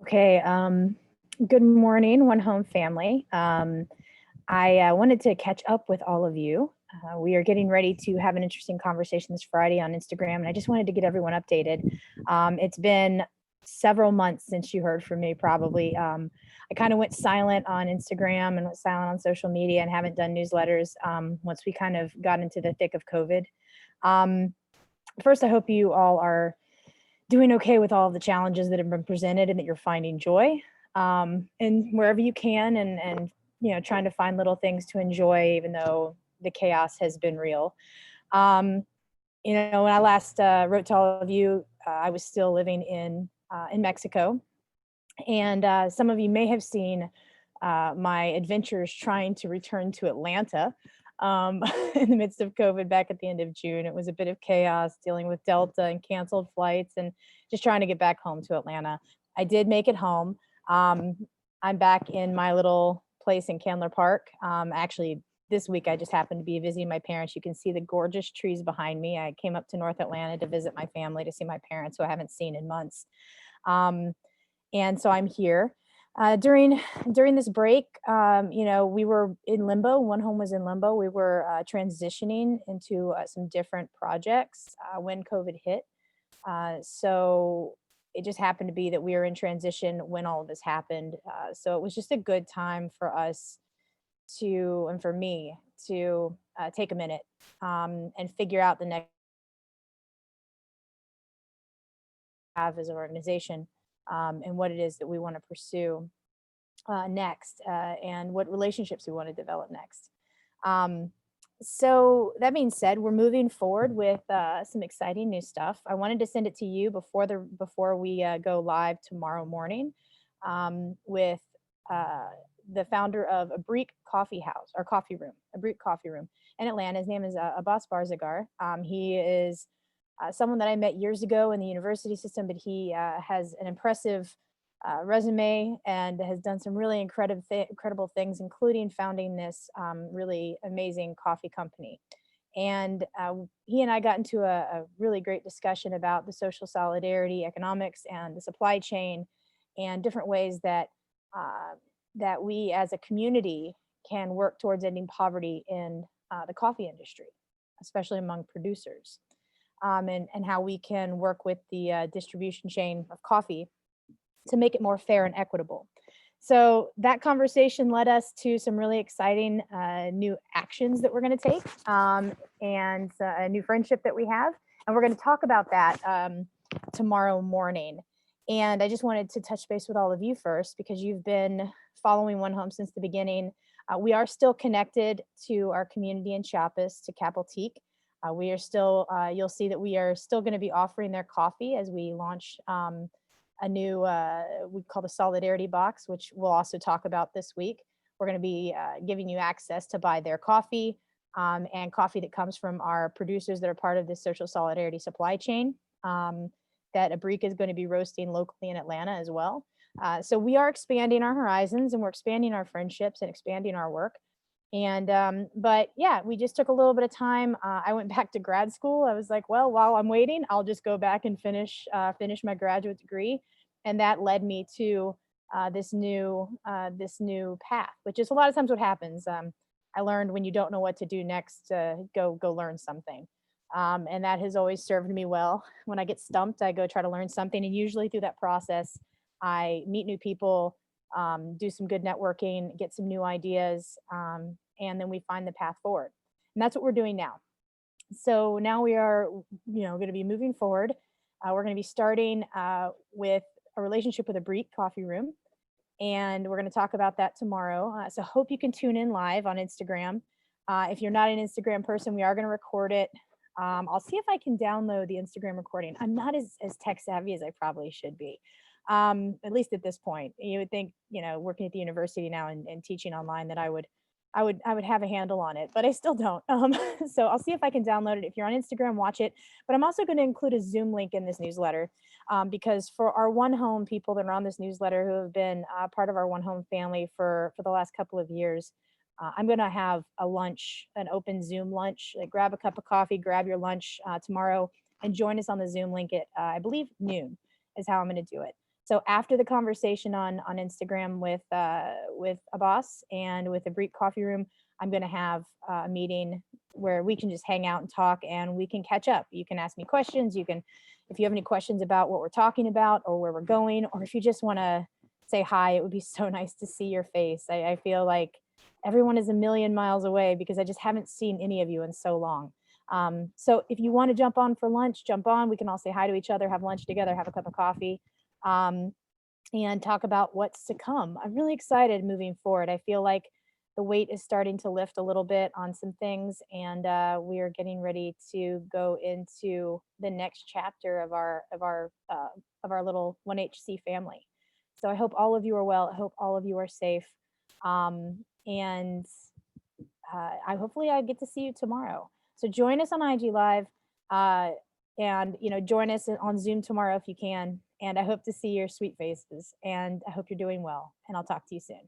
Okay, good morning, One Home family. I wanted to catch up with all of you. We are getting ready to have an interesting conversation this Friday on Instagram, and I just wanted to get everyone updated. It's been several months since you heard from me, probably. I kind of went silent on Instagram and went silent on social media and haven't done newsletters once we kind of got into the thick of COVID. Um, First, I hope you all are doing okay with all of the challenges that have been presented and that you're finding joy and wherever you can and trying to find little things to enjoy even though the chaos has been real. um, when I last wrote to all of you, I was still living in Mexico, and some of you may have seen my adventures trying to return to Atlanta um, in the midst of COVID back at the end of June. It was a bit of chaos dealing with Delta and canceled flights and just trying to get back home to Atlanta. I did make it home. Um, I'm back in my little place in Candler Park. Actually, this week I just happened to be visiting my parents. You can see the gorgeous trees behind me. I came up to North Atlanta to visit my family, to see my parents who I haven't seen in months. Um, and so I'm here. During this break, we were in limbo. One Home was in limbo. We were transitioning into some different projects when COVID hit. So it just happened to be that we were in transition when all of this happened. So it was just a good time for us to, and for me to take a minute and figure out the next have as an organization, and what it is that we want to pursue next, and what relationships we want to develop next. Um, so that being said, we're moving forward with some exciting new stuff. I wanted to send it to you before we go live tomorrow morning with uh, the founder of a Breek Coffee House or Coffee Room, a Breek Coffee Room in Atlanta. His name is Abbas Barzagar. He is someone that I met years ago in the university system, but he has an impressive resume and has done some really incredible things, including founding this really amazing coffee company. And he and I got into a really great discussion about the social solidarity, economics, and the supply chain, and different ways uh, that we as a community can work towards ending poverty in the coffee industry, especially among producers, and how we can work with the distribution chain of coffee to make it more fair and equitable. So that conversation led us to some really exciting new actions that we're going to take, and a new friendship that we have. And we're going to talk about that tomorrow morning. And I just wanted to touch base with all of you first because you've been following One Home since the beginning. We are still connected to our community in Chiapas, to Capeltique. We are still, you'll see that we are still going to be offering their coffee as we launch a new, we call the Solidarity Box, which we'll also talk about this week. We're going to be giving you access to buy their coffee and coffee that comes from our producers that are part of this social solidarity supply chain that Abrika is going to be roasting locally in Atlanta as well. So we are expanding our horizons and we're expanding our friendships and expanding our work. And but yeah, we just took a little bit of time. I went back to grad school. I was like, well, while I'm waiting, I'll just go back and finish my graduate degree, and that led me to this new path, which is a lot of times what happens. I learned when you don't know what to do next, go learn something, and that has always served me well. When I get stumped, I go try to learn something, and usually through that process, I meet new people, do some good networking, get some new ideas, and then we find the path forward. And that's what we're doing now. So now we are, going to be moving forward. We're going to be starting with a relationship with a Breek Coffee Room, and we're going to talk about that tomorrow. So hope you can tune in live on Instagram. If you're not an Instagram person, we are going to record it. I'll see if I can download the Instagram recording. I'm not as tech savvy as I probably should be. At least at this point. You would think, working at the university now and teaching online, that I would have a handle on it, but I still don't. So I'll see if I can download it. If you're on Instagram, watch it. But I'm also going to include a Zoom link in this newsletter, because for our One Home people that are on this newsletter who have been part of our One Home family for the last couple of years, I'm going to have a lunch, an open Zoom lunch. Like, grab a cup of coffee, grab your lunch tomorrow, and join us on the Zoom link at I believe noon is how I'm going to do it. So after the conversation on Instagram with Abbas and with the Greek Coffee Room, I'm going to have a meeting where we can just hang out and talk, and we can catch up. You can ask me questions. You can, if you have any questions about what we're talking about or where we're going, or if you just want to say hi, it would be so nice to see your face. I feel like everyone is a million miles away because I just haven't seen any of you in so long. So if you want to jump on for lunch, jump on. We can all say hi to each other, have lunch together, have a cup of coffee, um, and talk about what's to come. I'm really excited moving forward. I feel like the weight is starting to lift a little bit on some things, and we are getting ready to go into the next chapter of our little 1HC family. So I hope all of you are well. I hope all of you are safe, and I hopefully I get to see you tomorrow. So join us on IG Live, uh, and join us on Zoom tomorrow if you can. And I hope to see your sweet faces. And I hope you're doing well. And I'll talk to you soon.